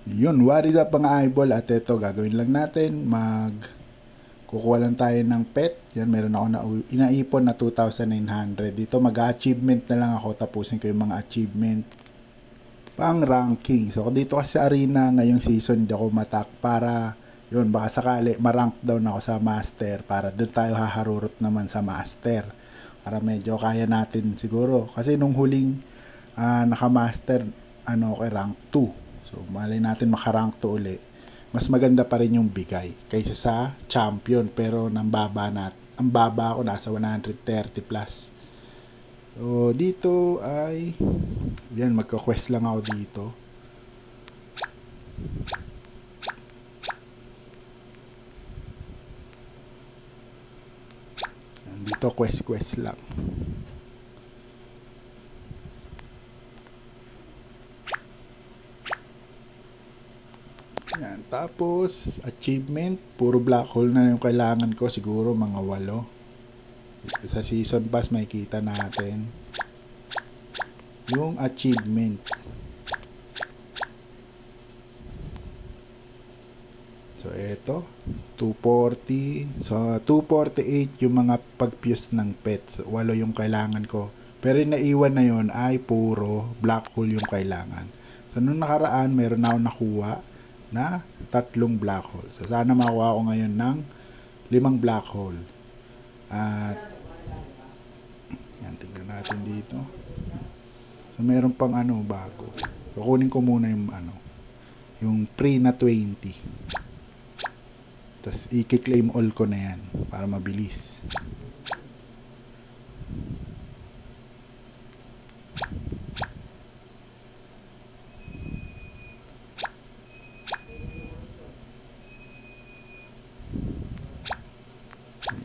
Yun, what is up mga eyeball? At ito, gagawin lang natin, kukuha lang tayo ng pet. Yan, meron ako na inaipon na 2,900. Dito mag-achievement na lang ako, tapusin ko yung mga achievement pang ranking. So dito kasi sa arena ngayong season, hindi ako matak para yun, baka sakali ma-rank down ako sa master para doon tayo haharurot naman sa master. Para medyo kaya natin siguro. Kasi nung huling naka-master, okay, rank 2. So, malay natin makarank to uli. Mas maganda pa rin yung bigay kaysa sa champion. Pero ang baba ako nasa 130 plus. So, dito ay yan, magka-quest lang ako dito. Yan, dito quest lang. Yan, tapos achievement, puro black hole na yung kailangan ko, siguro mga 8. Sa season pass makikita natin yung achievement. So eto 240. So 248 yung mga pag-fuse ng pets. So, 8 yung kailangan ko. Pero yung naiwan na yun ay puro black hole yung kailangan. So nung nakaraan meron na ako nakuha na 3 black hole. So sana makuha ko ngayon ng 5 black hole. At yan, tingnan natin dito. So meron pang bago. So kunin ko muna yung yung pre na 20. Tapos i-claim all ko na yan para mabilis.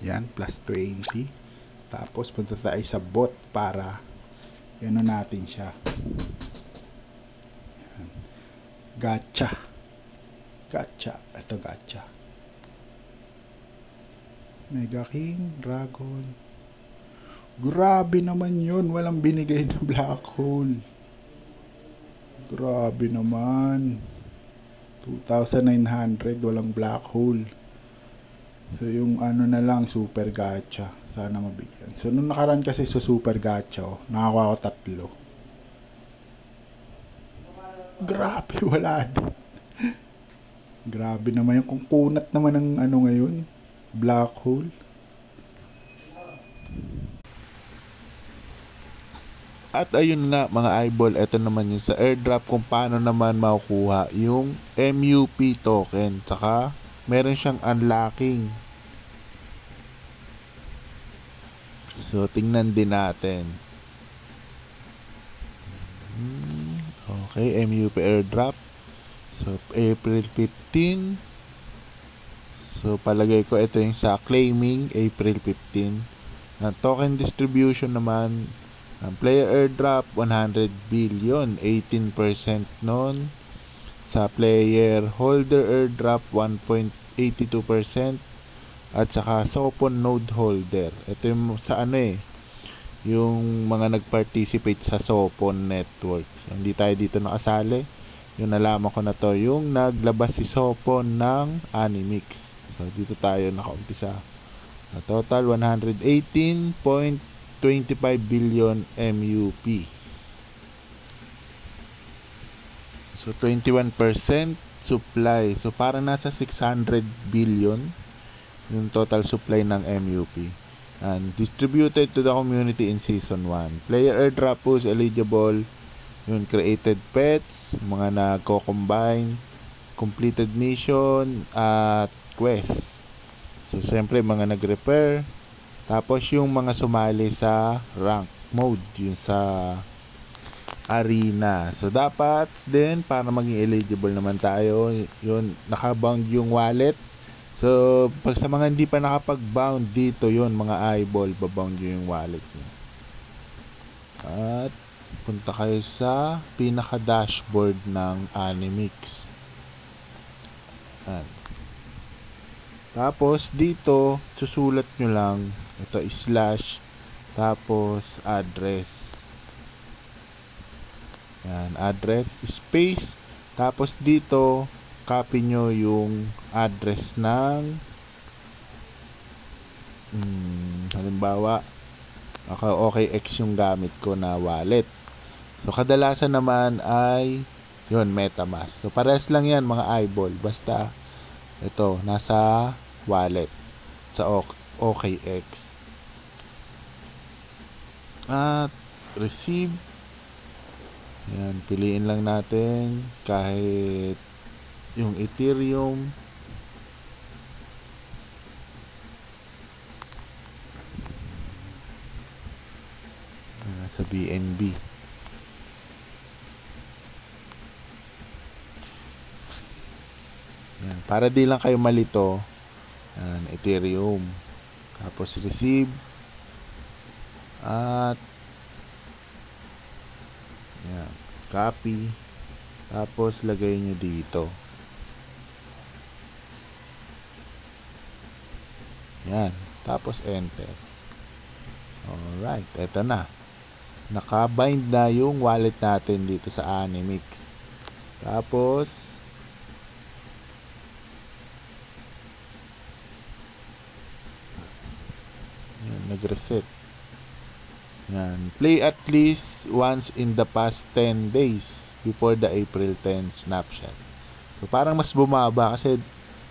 Yan, plus 20. Tapos punta tayo sa bot para natin siya. Yan. Gacha. Ito gacha. Mega King, Dragon. Grabe naman yun. Walang binigay na black hole. Grabe naman. 2,900. Walang black hole. So yung na lang, super gacha. Sana mabigyan. So nung nakaraan kasi sa super gacha, nakakuha ko 3. Grabe, wala din. Grabe naman yung kung kunat naman ng ngayon. Black hole. At ayun nga mga eyeball, ito naman yung sa airdrop kung paano naman makukuha yung MUP token. Saka meron siyang unlocking. So tingnan din natin. Okay, MUP airdrop. So April 15. So palagay ko ito yung sa claiming April 15. Ang token distribution naman, ang player airdrop 100 billion, 18% nun. Sa player holder airdrop 1.82%. At saka Sopon node holder. Ito yung sa yung mga nag-participate sa Sopon network. So, hindi tayo dito nakasali. Yung nalaman ko na to, yung naglabas si Sopon ng Animix. So dito tayo nakaumpisa. Total 118.25 billion MUP. So 21% supply. So parang nasa 600 billion yung total supply ng MUP. And distributed to the community in season 1. Player airdrop was eligible yung created pets, mga nagko-combine, completed mission at quest. So siyempre mga nag-repair. Tapos yung mga sumali sa rank mode, yung sa arena. So dapat din para maging eligible naman tayo, yun naka-bound yung wallet. So pag sa mga hindi pa nakapag-bound dito, yun mga eyeball, babound yung wallet niyo. At punta kayo sa pinaka-dashboard ng Animix. Tapos dito susulat nyo lang ito slash tapos address. Yan, address space Tapos dito, copy nyo yung address ng halimbawa, OKX yung gamit ko na wallet. So, kadalasan naman ay yun, MetaMask. So, parehas lang yan mga eyeball. Basta, ito, nasa wallet sa OKX. At, receive. Yan, piliin lang natin kahit yung Ethereum. Sa BNB. Yan, para di lang kayo malito. Yan, Ethereum. Tapos receive. At yan, copy. Tapos lagay nyo dito. Yan, tapos enter. Alright, eto na. Naka-bind na yung wallet natin dito sa Animix. Tapos yan, nag-reset. Yan, play at least once in the past 10 days before the April 10 snapshot. So parang mas bumaba kasi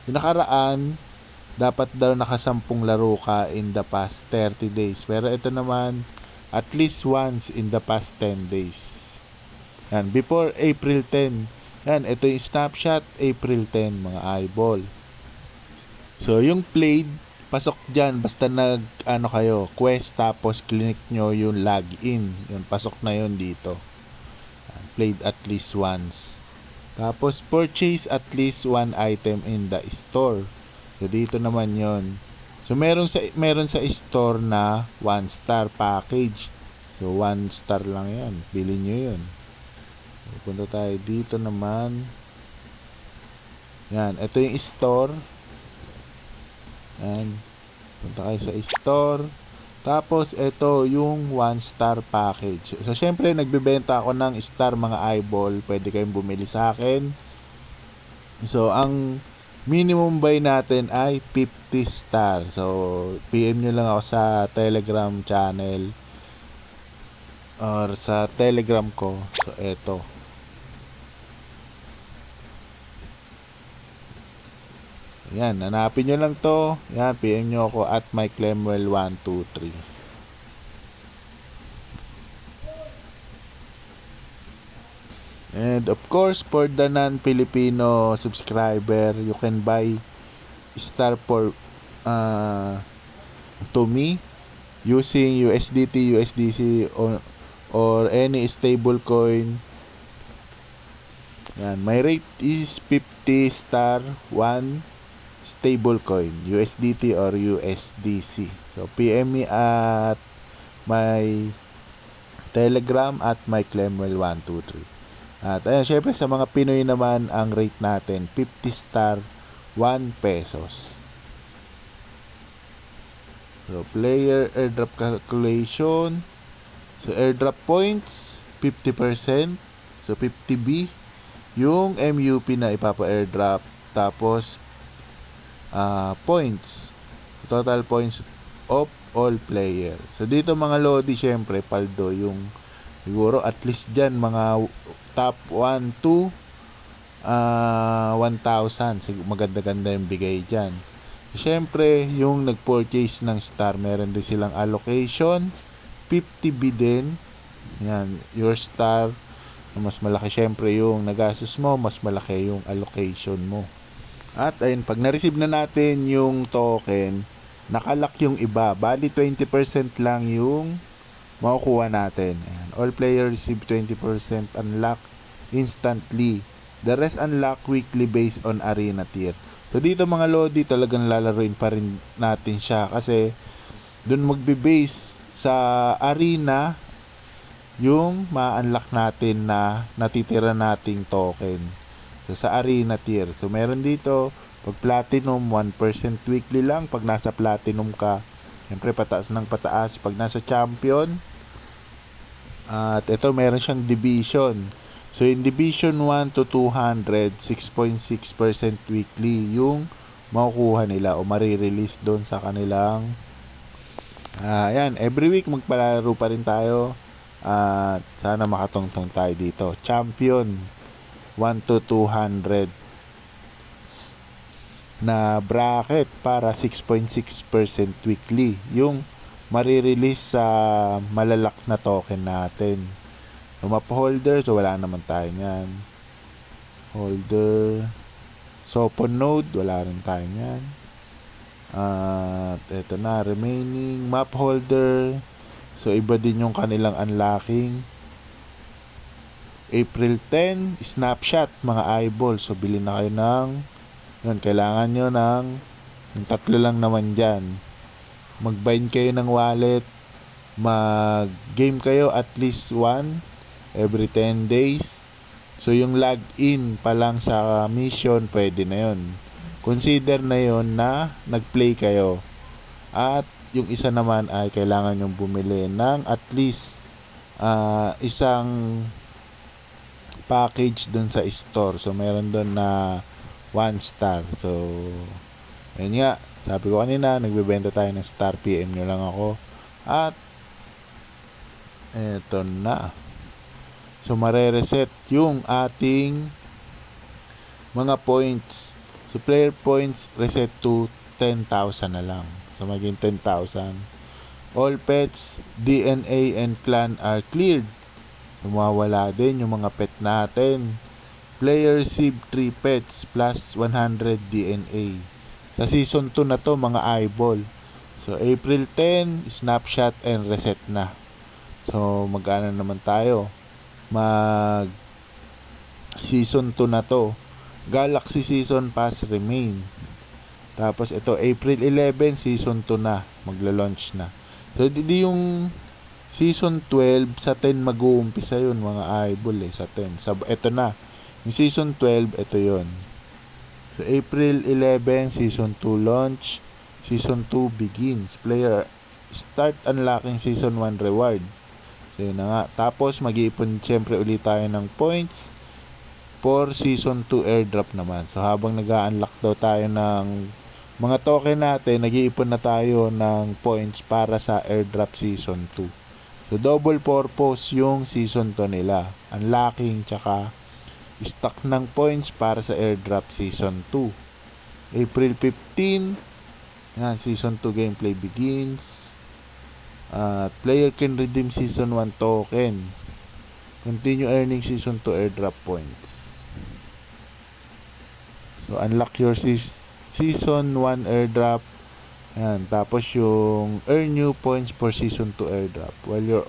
yung nakaraan dapat daw nakasampung laro ka in the past 30 days. Pero ito naman at least once in the past 10 days. Yan, before April 10. Yan, ito yung snapshot April 10 mga eyeball. So yung played, pasok dyan basta kayo quest tapos click nyo yung login. Yun, pasok na yun dito. Yan, played at least once. Tapos purchase at least one item in the store. So dito naman yon. So meron sa store na 1 star package. So 1 star lang 'yan. Bili niyo 'yun. So, punta tayo dito naman. Yan, ito yung store. Yan. Punta kayo sa store. Tapos ito yung 1 star package. So syempre nagbebenta ako ng star mga eyeball. Pwede kayong bumili sa akin. So ang minimum buy natin ay 50 star. So, PM nyo lang ako sa Telegram channel or sa Telegram ko. So, eto. Yan, hanapin nyo lang to. Yan, PM nyo ako at MikeLemuel123. And of course, for the non-Filipino subscriber, you can buy star for to me using USDT, USDC or any stable coin. Yan, my rate is 50 star 1 stable coin, USDT or USDC. So PM me at my Telegram at MikeLemuel123. At ayan, syempre sa mga Pinoy naman, ang rate natin 50 star 1 pesos. So player airdrop calculation. So airdrop points 50%. So 50B yung MUP na ipapa-airdrop. Tapos points. Total points of all player. So dito mga lodi, syempre paldo yung siguro at least dyan mga top 1 to 1,000. Maganda-ganda yung bigay dyan. Siyempre, yung nag-purchase ng star, meron din silang allocation. 50B din. Yan, your star. Mas malaki siyempre yung nagastos mo, mas malaki yung allocation mo. At ayun, pag na-receive na natin yung token, nakalock yung iba. Bali 20% lang yung makukuha natin. Ayan. All players receive 20% unlock instantly. The rest unlock weekly based on arena tier. So dito mga lodi, talagang lalaruin pa rin natin siya kasi dun magbe-base sa arena yung ma-unlock natin na natitira nating token. So sa arena tier. So meron dito, pag platinum 1% weekly lang. Pag nasa platinum ka, siyempre pataas ng pataas. Pag nasa champion, at ito meron siyang division. So in Division 1 to 200, 6.6% weekly yung makukuha nila o marirelease doon sa kanilang ayan, every week magpalaro pa rin tayo at sana makatungtong tayo dito. Champion 1 to 200 na bracket para 6.6% weekly yung marirelease sa malalak na token natin. Yung map holder, so wala naman tayo nyan. Holder Sopon node, wala rin tayo nyan. At eto na, remaining map holder, so iba din yung kanilang unlocking. April 10 snapshot mga eyeball, so bilhin na kayo ng yun, kailangan nyo ng yung tatlo lang naman dyan. Mag-bind kayo ng wallet, mag-game kayo at least one every 10 days. So yung login pa lang sa mission, pwede na yun. Consider na yun na nag-play kayo. At yung isa naman ay kailangan yung bumili ng at least isang package dun sa store. So meron dun na 1 star. So ayun nga, sabi ko kanina, nagbebenta tayo ng star. PM nyo lang ako. At eto na. So mare-reset yung ating mga points. So player points reset to 10,000 na lang. So maging 10,000. All pets, DNA and clan are cleared. So mawawala din yung mga pet natin. Player receive 3 pets plus 100 DNA. Sa season 2 na to mga eyeball. So April 10, snapshot and reset na. So magkano naman tayo? Mag season 2 na to. Galaxy season pass remain. Tapos ito April 11 season 2 na, magla-launch na. So di yung season 12 sa 10 mag-uumpisa yun mga eyeball sa 10. Ito na. Yung season 12 ito yun. So April 11 season 2 launch, season 2 begins. Player start unlocking season 1 reward. So yun na nga. Tapos mag-iipon syempre ulit tayo ng points for season 2 airdrop naman. So habang nag-unlock daw tayo ng mga token natin, nag-iipon na tayo ng points para sa airdrop season 2. So double purpose yung season 2 nila. Unlocking tsaka stock ng points para sa airdrop season 2. April 15, yan, season 2 gameplay begins. Player can redeem season 1 token. Continue earning season 2 airdrop points. So unlock your season 1 airdrop. Ayan, tapos yung earn new points for season 2 airdrop. While your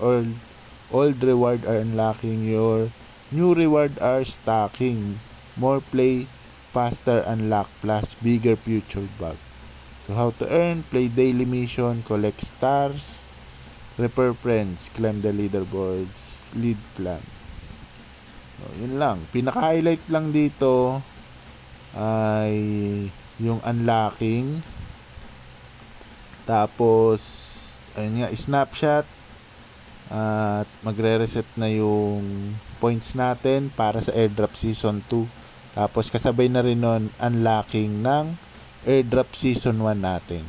old reward are unlocking, your new reward are stacking. More play, faster unlock, plus bigger future bug. So how to earn? Play daily mission, collect stars, repair friends, climb the leaderboards, lead clan. So, yun lang. Pinaka-highlight lang dito ay yung unlocking. Tapos ayun nga, snapshot. At magre-reset na yung points natin para sa airdrop season 2. Tapos kasabay na rin nun unlocking ng airdrop season 1 natin.